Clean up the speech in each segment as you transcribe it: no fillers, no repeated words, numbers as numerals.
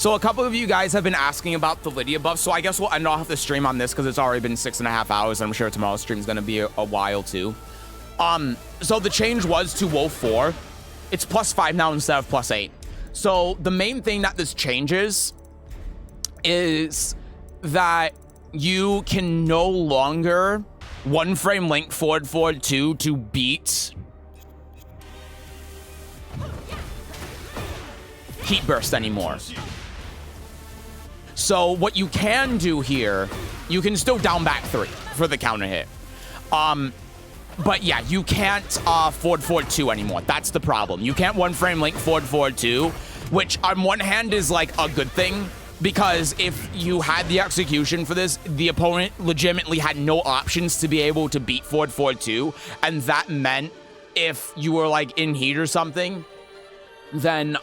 So a couple of you guys have been asking about the Lidia buff, so I guess we'll end off the stream on this because it's already been 6.5 hours. I'm sure tomorrow's stream is going to be a while too. So the change was to Wolf 4. It's +5 now instead of +8. So the main thing that this changes is that you can no longer one frame link forward 2 to beat heat burst anymore. So what you can do here, you can still down back 3 for the counter hit. But yeah, you can't forward 2 anymore. That's the problem. You can't one frame link forward 2, which on one hand is like a good thing, because if you had the execution for this, the opponent legitimately had no options to be able to beat forward 2, and that meant if you were like in heat or something, then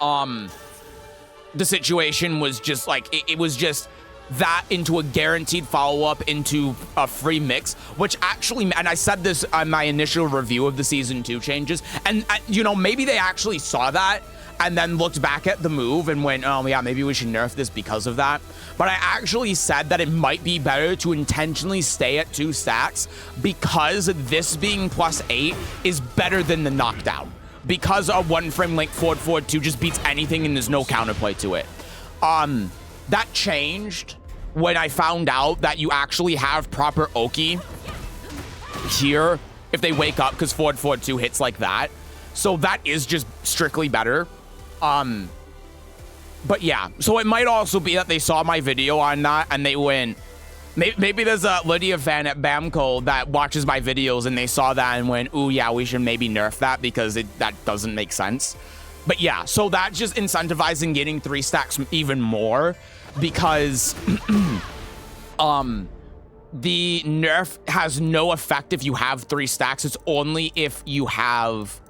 the situation was just like it was just that into a guaranteed follow-up into a free mix, which actually, and I said this on my initial review of the season 2 changes, and you know, maybe they actually saw that and then looked back at the move and went, oh yeah, maybe we should nerf this because of that. But I actually said that it might be better to intentionally stay at 2 stacks because this being +8 is better than the knockdown, because a one frame link forward 2 just beats anything and there's no counterplay to it. That changed when I found out that you actually have proper Oki here if they wake up, because forward 2 hits like that. So that is just strictly better. But yeah, so it might also be that they saw my video on that and they went, maybe there's a Lidia fan at Bamco that watches my videos and they saw that and went, ooh, yeah, we should maybe nerf that because that doesn't make sense. But yeah, so that's just incentivizing getting 3 stacks even more, because the nerf has no effect if you have 3 stacks. It's only if you have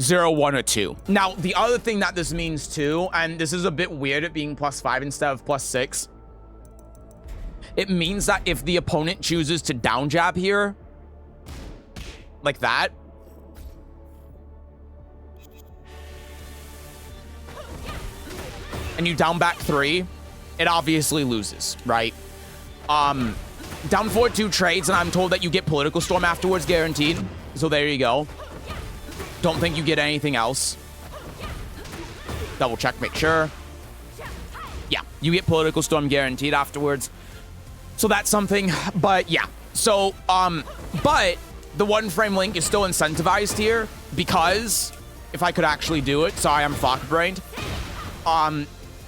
0, 1, or 2. Now, the other thing that this means too, and this is a bit weird at being +5 instead of +6, it means that if the opponent chooses to down jab here, like that, and you down back 3, it obviously loses, right? Down forward 2 trades, and I'm told that you get Political Storm afterwards, guaranteed. So there you go. Don't think you get anything else. Double check, make sure. Yeah, you get Political Storm guaranteed afterwards. So that's something, but yeah. So, but the one frame link is still incentivized here, because if I could actually do it, sorry, I'm fuck-brained.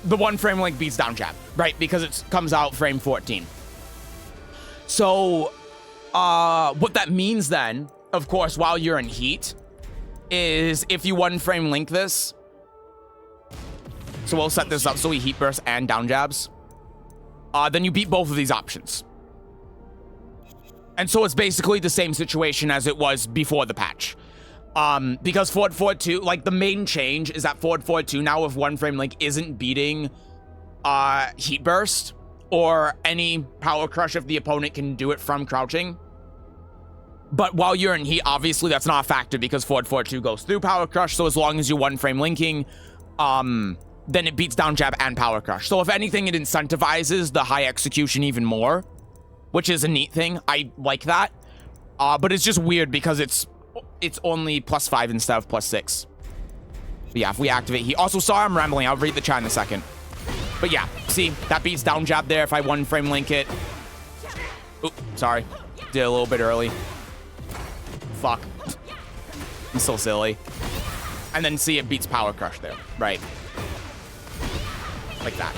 The one frame link beats down jab, right? Because it comes out frame 14. So, what that means then, of course, while you're in heat, is if you one frame link this, so we'll set this up so we heat burst and down jabs, then you beat both of these options. And so it's basically the same situation as it was before the patch. Because forward 2, like the main change is that forward 2 now with one frame link isn't beating heat burst or any power crush if the opponent can do it from crouching. But while you're in heat, obviously that's not a factor because forward 2 goes through power crush. So as long as you one frame linking, then it beats down jab and power crush. So if anything, it incentivizes the high execution even more, which is a neat thing. I like that. But it's just weird because it's only +5 instead of +6. But yeah, if we activate heat. Also, sorry I'm rambling. I'll read the chat in a second. But yeah, see, that beats down jab there if I one frame link it. Oop, sorry. Did it a little bit early. Fuck. I'm so silly. And then see, it beats power crush there, right? Like that.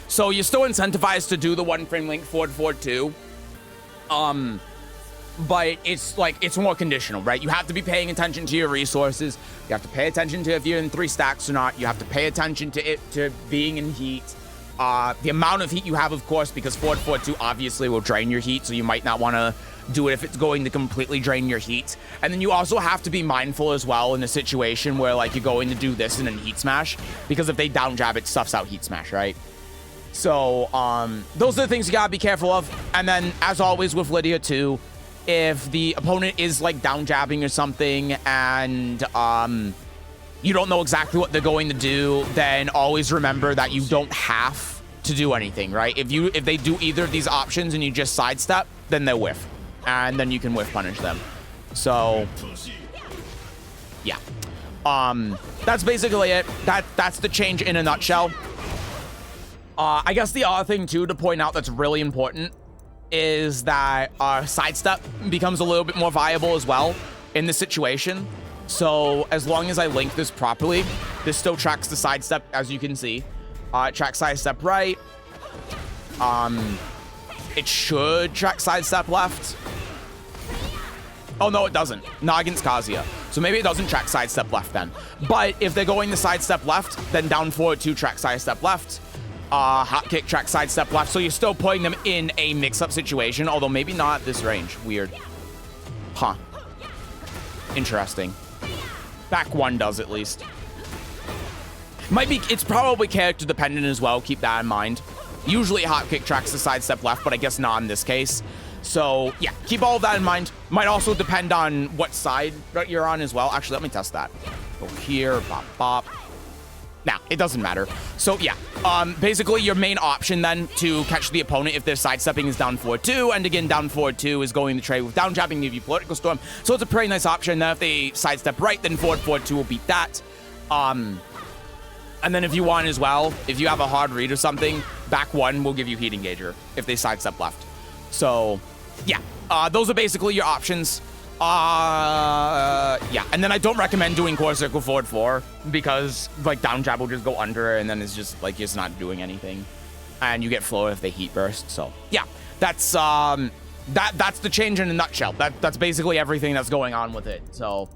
So you're still incentivized to do the one frame link forward 2. But it's like, it's more conditional, right? You have to be paying attention to your resources. You have to pay attention to if you're in 3 stacks or not. You have to pay attention to it, to being in heat. The amount of heat you have, of course, because forward 2 obviously will drain your heat. So you might not want to do it if it's going to completely drain your heat. And then you also have to be mindful as well in a situation where like you're going to do this and then heat smash, because if they down jab, it stuffs out heat smash, right? So those are the things you gotta be careful of. And then as always with Lidia too, if the opponent is like down jabbing or something and you don't know exactly what they're going to do, then always remember that you don't have to do anything, right? If they do either of these options and you just sidestep, then they'll whiff. And then you can whiff punish them. So, yeah. That's basically it. That's the change in a nutshell. I guess the other thing, too, to point out that's really important is that sidestep becomes a little bit more viable as well in this situation. So as long as I link this properly, this still tracks the sidestep, as you can see. It tracks sidestep right. It should track sidestep left. Oh, no, it doesn't. Not against Kazuya. So maybe it doesn't track sidestep left then. But if they're going to sidestep left, then down forward 2 track sidestep left. Hot kick track sidestep left. So you're still putting them in a mix-up situation, although maybe not at this range. Weird. Huh. Interesting. Back 1 does at least. It's probably character dependent as well. Keep that in mind. Usually hot kick tracks the sidestep left, but I guess not in this case. So yeah, keep all of that in mind. Might also depend on what side that you're on as well. Actually, let me test that. Go here, bop, bop. Nah, it doesn't matter. So yeah, basically your main option then to catch the opponent if their sidestepping is down forward 2, and again, down forward 2 is going to trade with down jabbing to give you political storm. So it's a pretty nice option. Then if they sidestep right, then forward 2 will beat that. And then if you want as well, if you have a hard read or something, back 1 will give you heat engager if they sidestep left. So yeah, those are basically your options. Yeah, and then I don't recommend doing core circle forward 4 because like down jab will just go under and then it's just like it's not doing anything, and you get flow if they heat burst. So yeah, that's the change in a nutshell. That's basically everything that's going on with it. So